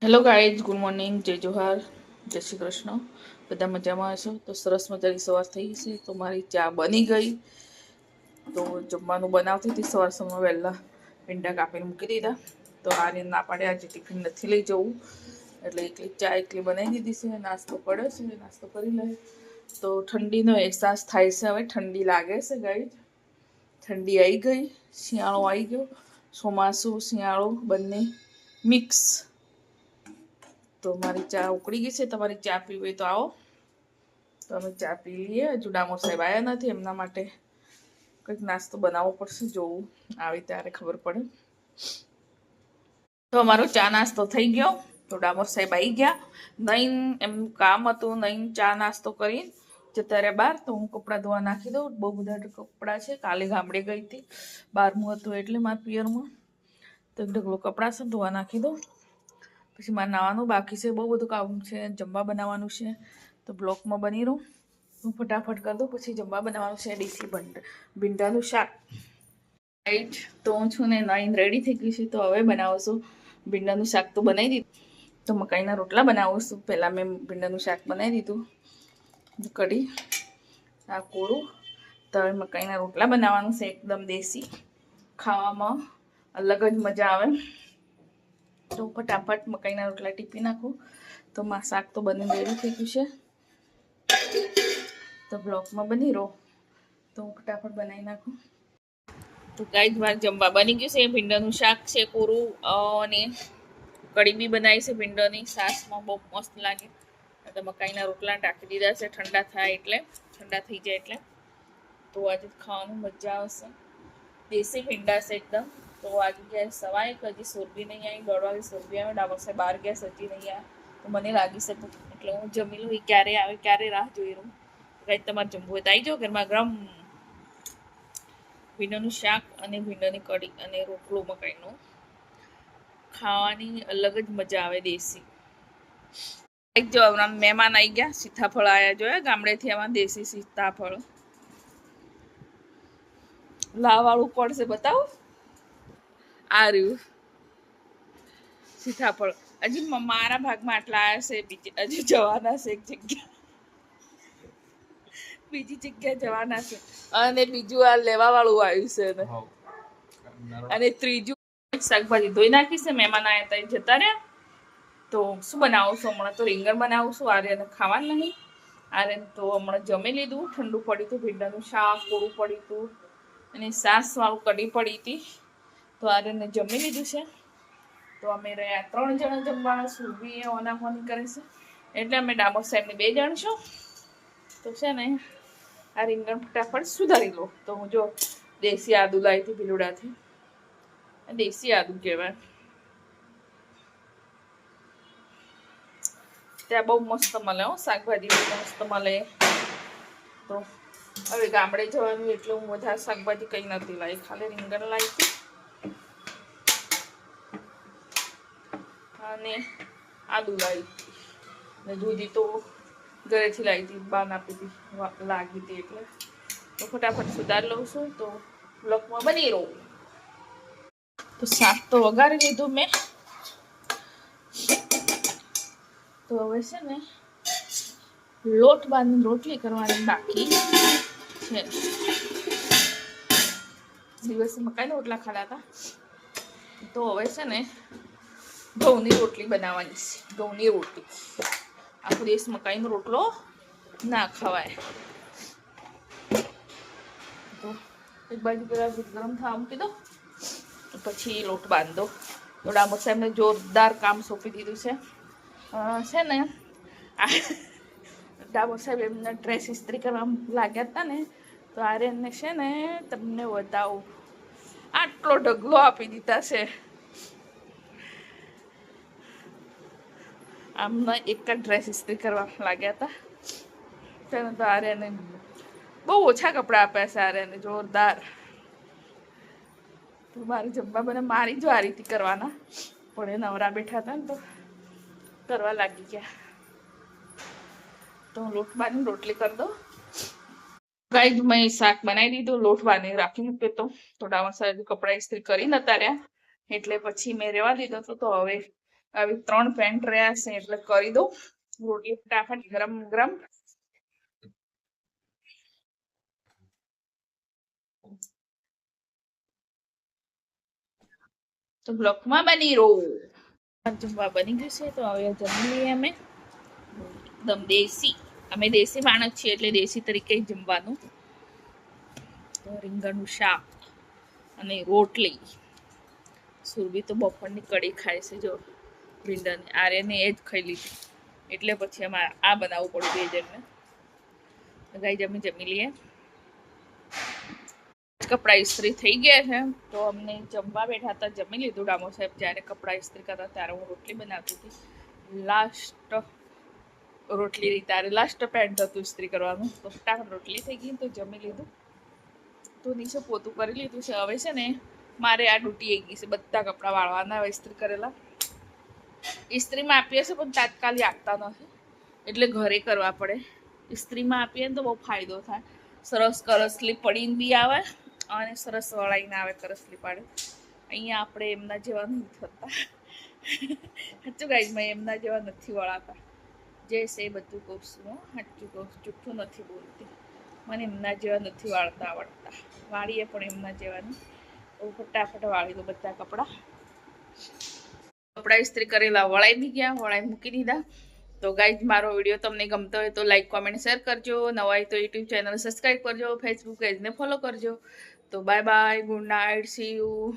Hello guys, good morning, જય જોહાર, જય શ્રી કૃષ્ણ. બધા મજામાં હશો તો સરસ મજાની સવાર થઈ છે. તો મારી ચા બની ગઈ. તો જમવાનું બનાવતી હતી સવાર સવારમાં વહેલા ભીંડા કાપીને મૂકી દીધા. તો આને ના પાડે આજે ટિફિન નથી લઈ જવું એટલે એકલી ચા એકલી બનાવી દીધી છે. નાસ્તો પડ્યો છે, નાસ્તો કરી લે. તો ઠંડીનો અહેસાસ થાય છે. હવે ઠંડી લાગે છે ગાઈઝ. ઠંડી આવી ગઈ, શિયાળો આવી ગયો. ચોમાસું શિયાળો બંને મિક્સ. તો મારી ચા ઉકળી ગઈ છે. તમારી ચા પીવી હોય તો આવો, તો અમે ચા પી લઈએ. હજુ ડામોર સાહેબ આવ્યા નથી, એમના માટે કંઈક નાસ્તો બનાવવો પડશે. જોવું આવે ત્યારે ખબર પડે. તો અમારો ચા નાસ્તો થઈ ગયો. તો ડામોર સાહેબ આવી ગયા. નહીં એમ કામ હતું, નહીં ચા નાસ્તો કરી જતા રહ્યા બહાર. તો હું કપડાં ધોવા નાખી દઉં. બહુ બધા કપડાં છે. કાલે ગામડે ગઈ હતી, 12મું હતું એટલે મારા પિયરમાં. તો એક ઢગલો કપડાં છે, ધોવા નાખી દઉં. પછી મારે નાવાનું બાકી છે, બહુ બધું કામ છે, જમવા બનાવવાનું છે. તો બ્લોકમાં બની રહું, હું ફટાફટ કરી દઉં. પછી જમવા બનાવવાનું છે ડીસી ભીંડાનું શાક. રાઈટ, તો હું છું ને નાઈને રેડી થઈ ગઈ છું. તો હવે બનાવશું ભીંડાનું શાક. તો બનાવી દીધું. તો મકાઈના રોટલા બનાવું છું. પહેલાં મેં ભીંડાનું શાક બનાવી દીધું, કઢી આ કોરું. તો હવે મકાઈના રોટલા બનાવવાનું છે, એકદમ દેશી, ખાવામાં અલગ જ મજા આવે. તો ફટાફટ મકાઈના રોટલા ટીપી નાખું. તો માં શાક તો બની રેડી થઈ ગયું છે. તો બ્લોકમાં બની રહો, તો હું ફટાફટ બનાવી નાખું. તો ગાઈઝ મારે જમવા બની ગયું છે. ભીંડાનું શાક છે કોરું, અને કઢી બી બનાવી છે ભીંડાની. સાસમાં બહુ મસ્ત લાગે. તો મકાઈના રોટલા ટાંકી દીધા છે, ઠંડા થાય એટલે, ઠંડા થઈ જાય એટલે. તો આજે ખાવાનું મજા આવશે. દેશી ભીંડા છે એકદમ. તો આજે ગયા સવાય હજી સોરબી નહીં આવી. 1:30 વાગે સોરબી આવે. ડામોર સાહેબ બહાર ગયા, સજી નહીં આવ્યા. તો મને લાગી શકે એટલે હું જમી લઉં. એ ક્યારે આવે, ક્યારે રાહ જોઈ રહું. કંઈ તમારે જમવું હોય તો આવી જાઓ. ઘરમાં ગરમ ભીંડાનું શાક અને ભીંડાની કઢી અને રોટલો મકાઈનો, ખાવાની અલગ જ મજા આવે દેશી. જો હમણાં મહેમાન આવી ગયા, સીતાફળ આવ્યા. જોયા ગામડેથી આમાં દેશી સીતાફળ. લાવાળું પડશે, બતાવો. આ રહ્યું સીતાફળ. હજી મારા ભાગમાં આટલા આવ્યા છે, હજી જવાના છે એક જગ્યા, બીજી જગ્યા જવાના છે. અને બીજું આ લેવા વાળું આવ્યું છે. અને ત્રીજું શાકભાજી ધોઈ નાખી છે. મહેમાન આવ્યા ત્યાં જતા રહ્યા. તો શું બનાવું છું હમણાં? તો રીંગણ બનાવું છું. આર્યને ખાવાનું નહીં. આર્યન તો હમણાં જમી લીધું. ઠંડુ પડ્યું હતું, ભીંડાનું શાક કોરું પડ્યું હતું, અને સાસવાળું કઢી પડી હતી. તો આર્યને જમી લીધું છે. તો અમે રહ્યા 3 જણા જમવાના. સુરભી ઓનાફોની કરે છે એટલે અમે ડામોર સાહેબને 2 જણ છું. તો છે ને આ રીંગણ ફટાફટ સુધારી લો. તો હું જો દેશી આદુ લાવી હતી ભીલુડાથી. દેશી આદુ કહેવાય. ત્યાં બહુ મસ્ત મળે હો, શાકભાજી બહુ મસ્ત મળે. તો હવે ગામડે જવાનું એટલે હું વધારે શાકભાજી કંઈ નથી લાવી, ખાલી રીંગણ લાવી હતી અને આદુ લાવી હતી. ને દૂધી તો ઘરેથી લાવી હતી, બહાર આપી હતી, લાગી હતી એટલે. તો ફટાફટ સુધારી લઉં છું. તો બ્લોકમાં બની રહું. તો શાક તો વઘારી લીધું મેં. તો હવે છે ને લોટ બાંધીને રોટલી કરવાની બાકી છે. દિવસે મકાઈના રોટલા ખાધા હતા. તો હવે છે ને ઘઉંની રોટલી બનાવવાની છે. ઘઉંની રોટલી. આખો દિવસ મકાઈનો રોટલો ના ખવાય. તો એક બાજુ પેલા દૂધ ગરમ થવા મૂકી દો, પછી લોટ બાંધો. તો ડામોર સાહેબને જોરદાર કામ સોંપી દીધું છે. છે ને ડામોર સાહેબ એમના ડ્રેસ ઇસ્ત્રી કરવા લાગ્યા હતા ને. તો આર્યનને છે ને તમને બતાવું, આટલો ઢગલો આપી દીધા છે. આમના એક જ ડ્રેસ ઇસ્ત્રી કરવા લાગ્યા હતા. તેને તો આર્યને બહુ ઓછા કપડાં આપ્યા છે. આર્યને જોરદાર. તો મારે જમવા બને મારી જ વારીથી કરવાના, પણ એ નવરા બેઠા હતા ને તો કરવા લાગી ગયા. તો હું લોટ બાંધીને રોટલી કરી દઉં. ગાઈઝ મેં શાક બનાવી દીધું, લોટ બાંધી રાખી મૂક્યો તો. ડામોર સાહેબ કપડાં ઇસ્ત્રી કરી નતા રહ્યા એટલે પછી મેં રહેવા દીધો હતો. તો હવે આવી 3 પેન્ટ રહ્યા છે એટલે કરી દઉં રોટલી ફટાફટ ગરમ ગરમ. તો બ્લોકમાં બની રહો. જમવા બની ગયું છે તો હવે જમી લઈએ અમે. એકદમ દેશી, અમે દેશી માણસ છીએ એટલે દેશી તરીકે જમવાનું. તો રીંગણનું શાક અને રોટલી. સુરભી તો બપોરની કઢી ખાય છે જો ભીંડાની, આર્યને એ જ ખાઈ લીધી એટલે પછી અમારે આ બનાવવું પડ્યું બે જણને. ગાઈ જમી લઈએ. કપડા ઇસ્ત્રી થઈ ગયા છે તો અમને જમવા બેઠા હતા, જમી લીધું. ડામો સાહેબ જ્યારે કપડા ઇસ્ત્રી કરતા ત્યારે હું રોટલી બનાવતી હતી. લાસ્ટ રોટલી ત્યારે લાસ્ટ પેન્ટ હતું ઇસ્ત્રી કરવાનું તો ફટાફટ રોટલી થઈ ગઈ તો જમી લીધું. તો નીચે પોતું કરી લીધું છે. હવે છે ને મારે આ ડૂટી આવી ગઈ છે, બધા કપડાં વાળવાના ઇસ્ત્રી કરેલા. ઇસ્ત્રીમાં આપીએ છીએ પણ તાત્કાલિક આપતા નથી એટલે ઘરે કરવા પડે. ઇસ્ત્રીમાં આપીએ ને તો બહુ ફાયદો થાય, સરસ કરસલી પડીને બી આવે અને સરસ વળાઈને આવે કરસલી પાડે. અહીંયા આપણે એમના જેવા નથી થતા. સાચું ગાઈઝ, મેં એમના જેવા નથી વળાતા. જે છે બધું કહું છું, સાચું કહું છું, જૂઠું નથી બોલતી. મને એમના જેવા નથી વાળતા આવડતા. વાળીએ પણ એમના જેવાની. હું ફટાફટ વાળી દઉં બધા કપડાં. કપડાં ઇસ્ત્રી કરેલા વળાઈ બી ગયા, વળાઈ મૂકી દીધા. તો ગાઈઝ, મારો વિડીયો તમને ગમતો હોય તો લાઈક કોમેન્ટ શેર કરજો. નવા હોય તો યુટ્યુબ ચેનલ સબસ્ક્રાઈબ કરજો, ફેસબુક પેજને ફોલો કરજો. તો bye bye, good night, C you.